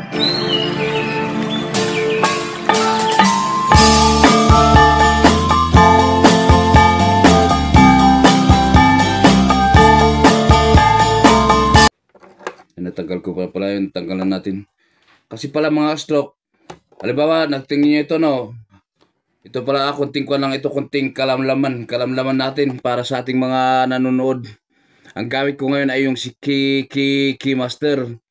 Natanggal ko pala yun, tanggalan natin. Kasi pala mga stroke, halimbawa, nagtingin nyo ito, no? Ito pala, kunting ko lang ito, kunting kalamlaman natin para sa ating mga nanonood. Ang gamit ko ngayon ay yung si Keymaster.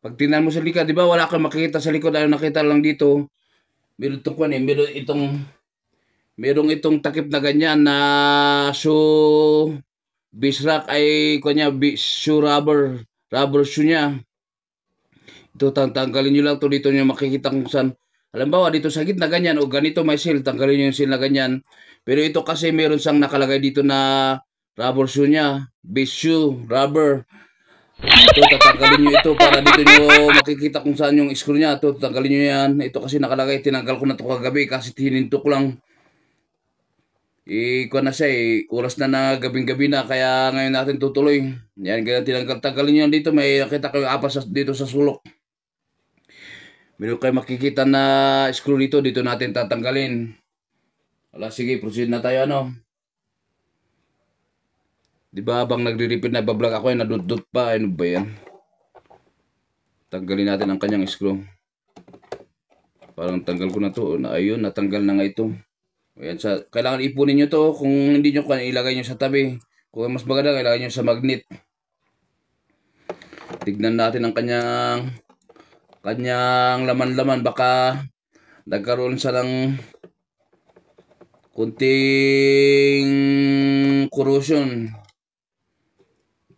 Pag tingnan mo sa likod, di ba wala kang makikita sa likod, ay nakita lang dito. Meron itong kwan eh, merong itong takip na ganyan na bisrak ay kanya shoe rubber shoe niya. Ito tanggalin nyo lang to dito nyo makikita kung saan. Halimbawa dito sa gitna ganyan o ganito may seal, tanggalin nyo yung seal na ganyan. Pero ito kasi meron siyang nakalagay dito na rubber shoe niya, base shoe, rubber. Ito tatanggalin nyo ito para dito nyo makikita kung saan yung screw niya. Ito tatanggalin nyo yan. Ito kasi nakalagay, tinanggal ko na ito kagabi kasi hinintok lang. Kuha na siya oras na gabing-gabi na kaya ngayon natin tutuloy. Yan, ganyan tinanggal-tanggalin nyo dito. May nakita kayo apas dito sa sulok. Meron kayo makikita na screw dito natin tatanggalin. Wala, sige, proceed na tayo Diba habang nagre-repeat na bablog ako nadudot pa, ano ba yan? Tanggalin natin ang kanyang screw. Parang tanggal ko na to, ayun, natanggal na nga ito. Ayan, kailangan ipunin nyo to. Kung hindi nyo ilagay nyo sa tabi. Kung mas maganda, ilagay nyo sa magnet. Tignan natin ang kanyang laman-laman. Baka nagkaroon sa ng kunting corrosion.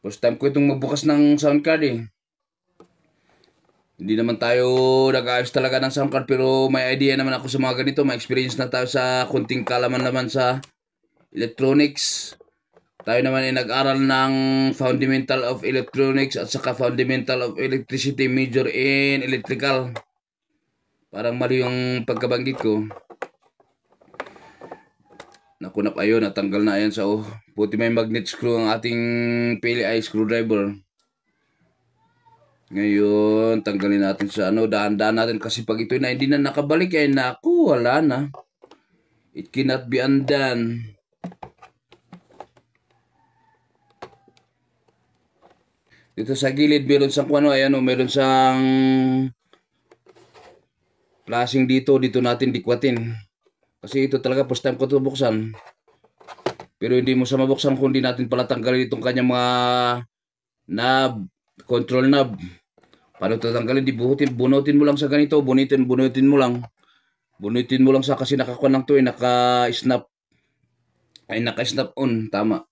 First time ko itong magbukas ng sound card Hindi naman tayo nag-ayos talaga ng sound card pero may idea naman ako sa mga ganito. May experience na tayo sa kunting kalaman naman sa electronics. Tayo naman ay nag-aral ng Fundamental of Electronics at saka Fundamental of Electricity, major in electrical. Parang mali yung pagkabanggit ko. Nakunap ayun, natanggal na ayan sa puti may magnet screw ang ating PLI screwdriver. Ngayon, tanggalin natin sa daan-daan natin kasi pag ito na hindi na nakabalik ay naku, wala na. It cannot be undone. Dito sa gilid, meron sang meron sang flashing dito natin dikwatin. Kasi ito talaga first time ko ito buksan. Pero hindi mo sa mabuksan kung hindi natin pala tanggalin itong kanyang mga knob, control knob. Paano ito tanggalin? Bunutin mo lang sa ganito. Bunutin mo lang. Bunutin mo lang sa kasi nakakuha lang ito naka-snap. Ay naka-snap on. Tama.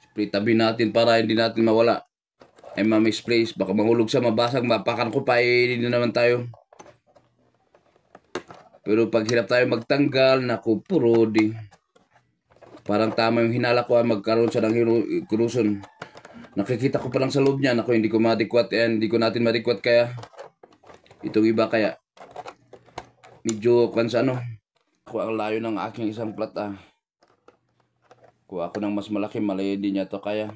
Spray tabi natin para hindi natin mawala. Ay ma-misplace. Baka mahulog siya, mabasag, mapakan ko pa hindi na naman tayo. Pero pag hirap tayo magtanggal, naku, puro di. Parang tama yung hinala ko magkaroon siya ng corrosion. Nakikita ko pa lang sa loob niya. Ako, hindi ko madikwat yan. Hindi ko natin madikwat kaya. Itong iba kaya. Medyo kung sa Ako ang layo ng aking isang plat Kuha ako ng mas malaki. Malayo din niya to kaya.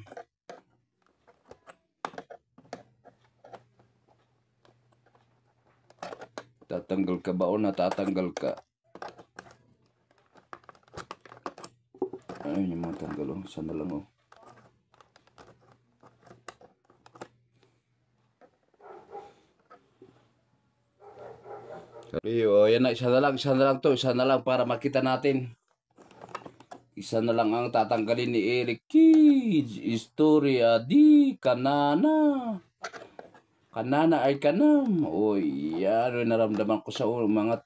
Tatanggal ka ba o natatanggal ka? Ayun yung mga tanggal Sana lang yan na, isa na lang to. Isa na lang para makita natin. Isa na lang ang tatanggalin ni Eric Kids. Istorya di kanana. Kanana ay kanam. Oy, yan. Naramdaman ko sa umangat.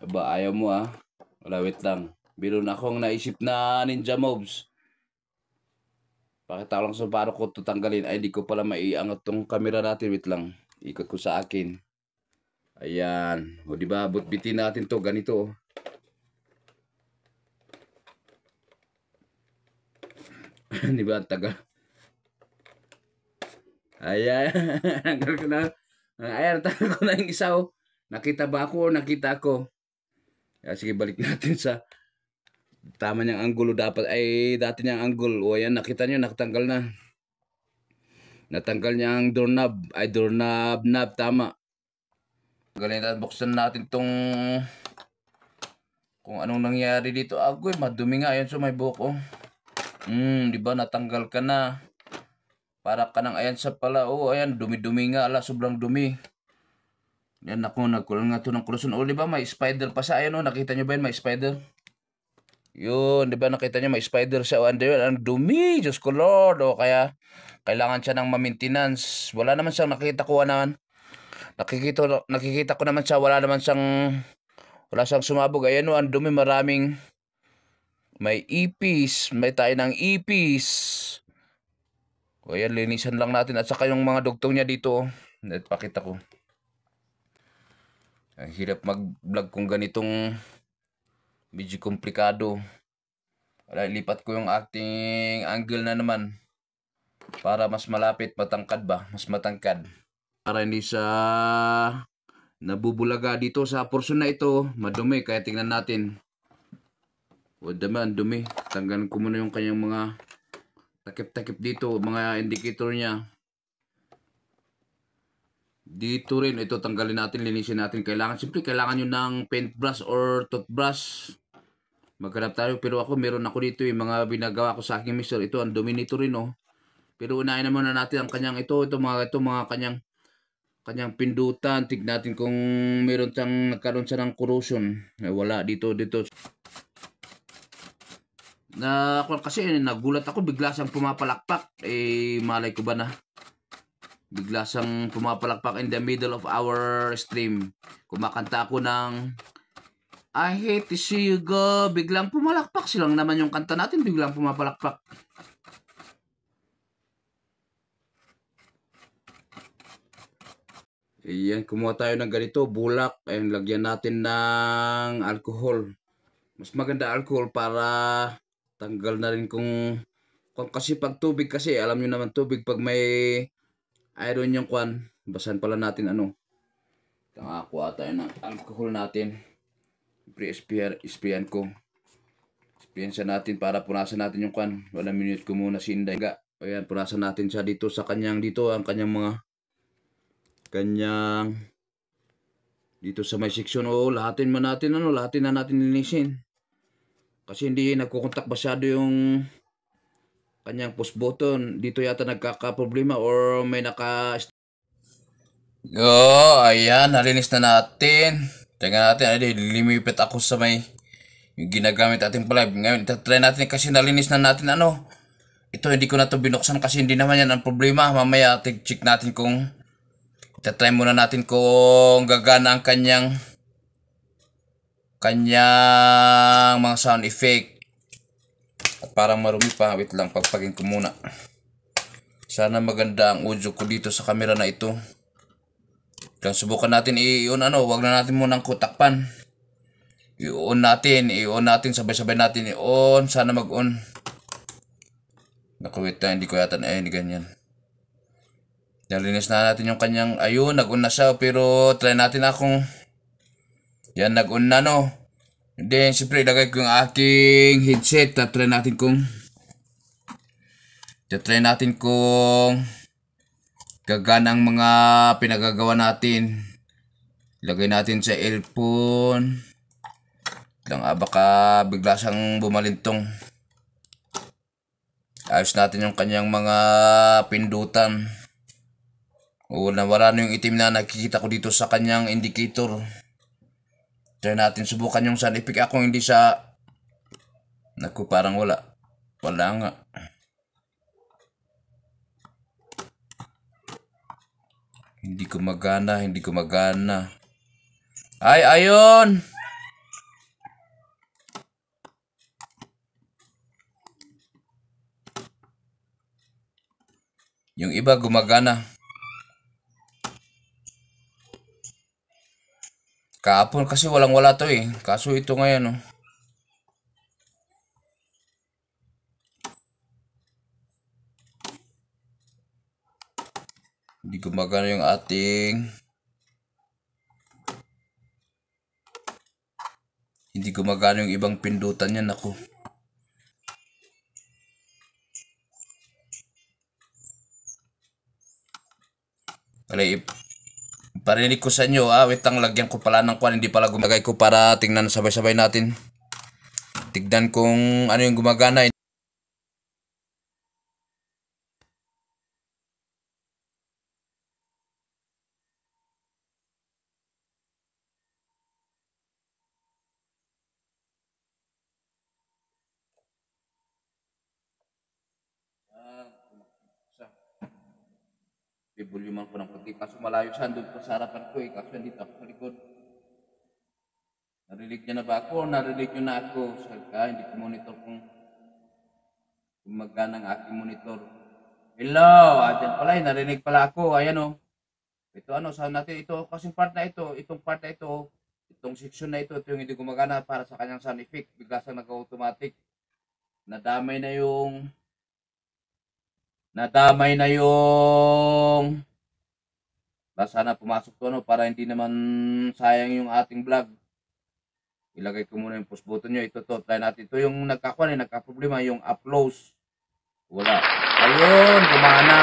Aba, ayaw mo Wala, wait lang. Biro na akong naisip na ninja moves. Pakita lang sa paano ko tutanggalin. Ay, di ko pala maiangat tong camera natin. Wait lang. Ikot ko sa akin. Ayan. O, diba? Butbitin natin to. Ganito. Diba? Ang tagal. Ayan. Tanggal ko na. Ayan. Tanggal ko na yung isa Nakita ba ako o nakita ko? Sige, balik natin sa Tama niyang anggulo dapat ay dati niyang angle. O ayan, nakita niyo nakatanggal na. Natanggal niya ang doorknob. Ay doorknob tama. Ganito buksan natin tong kung anong nangyari dito. Agoy, madumi nga. Ayan, so may buhok oh. Di ba natanggal ka na? Para ka nang ayan sa pala. Oh, ayan, dumi-dumi nga. Ala, sobrang dumi. Yan ako, nagkulang nga to ng kuluson. Oh, di ba may spider pa siya? Ayan oh, nakita niyo ba yun? May spider. Yun, di ba nakita niyo may spider siya? Oh, ang dumi. Diyos ko Lord. O kaya, kailangan siya ng maintenance. Wala naman siyang nakita ko naman. Nakikita ko naman siya. Wala siyang sumabog. Ayan oh, ang dumi. Maraming may ipis. May tayo ng ipis. O ayan, linisan lang natin. At saka yung mga dugtong niya dito. Pakita ko. Ang hirap mag-vlog kung ganitong medyo komplikado. Wala, lipat ko yung acting angle na naman. Para mas malapit, matangkad ba? Mas matangkad. Para hindi sa nabubulaga dito sa portion na ito. Madumi, kaya tingnan natin. O naman, dumi. Tanggalin ko muna yung kanyang mga takip-takip dito, mga indicator niya. Dito rin, ito tanggalin natin, linisin natin. Siyempre kailangan nyo ng paintbrush or toothbrush. Maghanap tayo, pero meron ako dito yung mga binagawa ko sa aking mister. Ito, ang dumi nito rin oh. Pero unahin na muna natin ang kanyang mga kanyang pindutan. Tignan natin kung nagkaroon siya ng corrosion. Wala dito. Kasi nagulat ako, bigla siyang pumapalakpak. Malay ko ba na bigla siyang pumapalakpak in the middle of our stream. Kumakanta ako ng I hate to see you go. Biglang pumalakpak. Silang naman yung kanta natin, biglang pumapalakpak. Ayan, kumuha tayo ng ganito, bulak. Ayan, lagyan natin ng alcohol. Mas maganda alcohol para tanggal na rin kung kasi pag tubig kasi, alam nyo naman tubig, pag may iron yung kwan, basan pala natin Nakakuha tayo ng alcohol natin. Sprayan ko. Sprayan siya natin para punasan natin yung kwan. 1 minute ko muna si Inday. Ayan, punasan natin siya dito sa kanyang ang kanyang dito sa may section. Lahatin na natin linisin. Kasi hindi nagkukontak masyado yung kanyang push button. Dito yata nagkakaproblema or may ayan, nalinis na natin. Tingnan natin, limipit ako sa may yung ginagamit ating pala. Ngayon, try natin kasi nalinis na natin Ito, hindi ko na to binuksan kasi hindi naman yan ang problema. Mamaya, check natin kung try muna natin kung gagana ang kanyang mga sound effect. At parang marumi pa. Wait lang, pagpagin ko muna. Sana maganda ang audio ko dito sa camera na ito. Kaya subukan natin i-on wag na natin munang kutakpan. I-on natin, sabay-sabay natin i-on. Sana mag-on. Naku, wait na, hindi ko yata hindi ganyan. Nalinis na natin yung kanyang, ayun, nag-on na siya, pero try natin yan, nag-on na Then, siyempre, ilagay ko yung aking headset. Try natin kung gagana ang mga pinagagawa natin. Ilagay natin sa earphone. Baka bigla siyang bumalintong. Ayos natin yung kanyang mga pindutan. Nawala na yung itim na nakikita ko dito sa kanyang indicator. Try natin subukan yung sound effect. Ako hindi siya. Naku, parang wala. Wala nga. Hindi ko magana. Ay, ayun! Yung iba gumagana. Kahapon kasi walang-wala to Kaso ito ngayon Hindi gumagana yung Hindi gumagana yung ibang pindutan niya. Naku. Bali, parinig ko sa inyo, wait lang, lagyan ko pala ng kwan, hindi pala gumagay ko para tingnan sabay-sabay natin. Tignan kung ano yung gumagana. Volume ko ng konti, kaso malayo siya, doon pa sa harapan ko kaso dito ako sa likod. Narinig niya na ba ako? Narinig niyo na ako? Hindi ko monitor kung gumagana ang aking monitor. Hello! Dyan pala, narinig pala ako. Ayan o. Ito saan natin ito, kasing part na ito, itong part na ito, itong section na ito yung hindi gumagana para sa kanyang sound effect. Bigla sa nag-automatic. Nadamay na yung sana pumasok to para hindi naman sayang yung ating vlog. Ilagay ko muna yung post button nyo. Ito try natin. Ito yung nagkaproblema, yung upload. Wala. Ayun, gumana.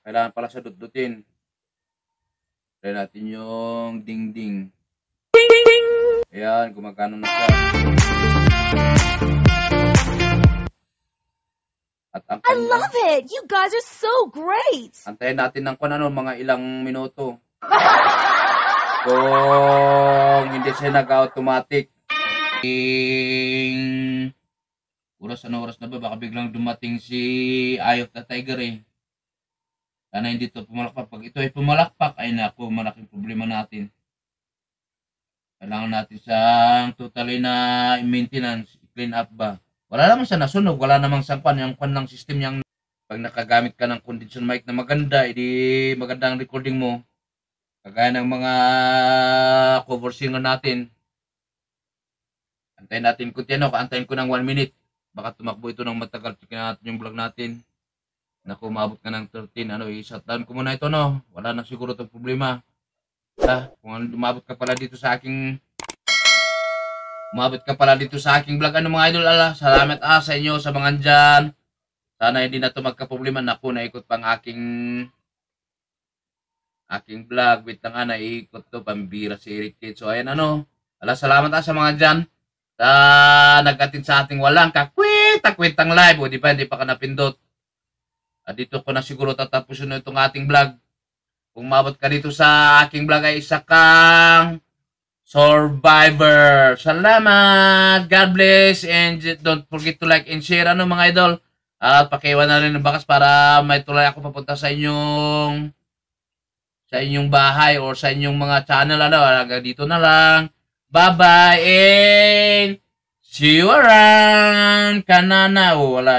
Kailangan pala siya dudutin. Try natin yung ding ding. Ayan, gumagana na siya. I love it! You guys are so great! Antayin natin ng mga ilang minuto. Kung hindi siya nag-automatic. Oras na ba? Baka biglang dumating si Eye of the Tiger Sana hindi ito pumalakpak. Pag ito ay pumalakpak, ay naku, malaking problema natin. Kailangan natin siyang totally na maintenance, clean up ba. Wala naman siya nasunog, wala namang sangkwan. Yung kwan ng system niyang pag nakagamit ka ng condenser mic na maganda, edi maganda ang recording mo. Kagaya ng mga cover singer natin. Antayin natin kunti antayin ko ng 1 minute. Baka tumakbo ito ng matagal. Tingnan natin yung vlog natin. Naku, umabot ka ng 13. I-shutdown ko muna ito Wala na siguro itong problema. Kung umabot ka pala dito sa aking vlog, mga idol, salamat sa inyo, sa mga dyan. Sana hindi na ito magka-problema. Naku, naikot pang aking vlog. Wait lang naikot to, pambira si Eric Kate. So, ayan salamat sa mga dyan. Nag-attend sa ating walang kakwit-takwit-tang live. O, di pa ka napindot. Dito ko na siguro tatapusin itong ating vlog. Kung mabot ka dito sa aking vlog ay isa kang survivor. Salamat. God bless. And don't forget to like and share mga idol. At pakiwan na rin ng bakas para may tulay ako papunta sa inyong bahay or sa inyong mga channel. Hanggang dito na lang. Bye-bye and see you around. Kanana. Wala.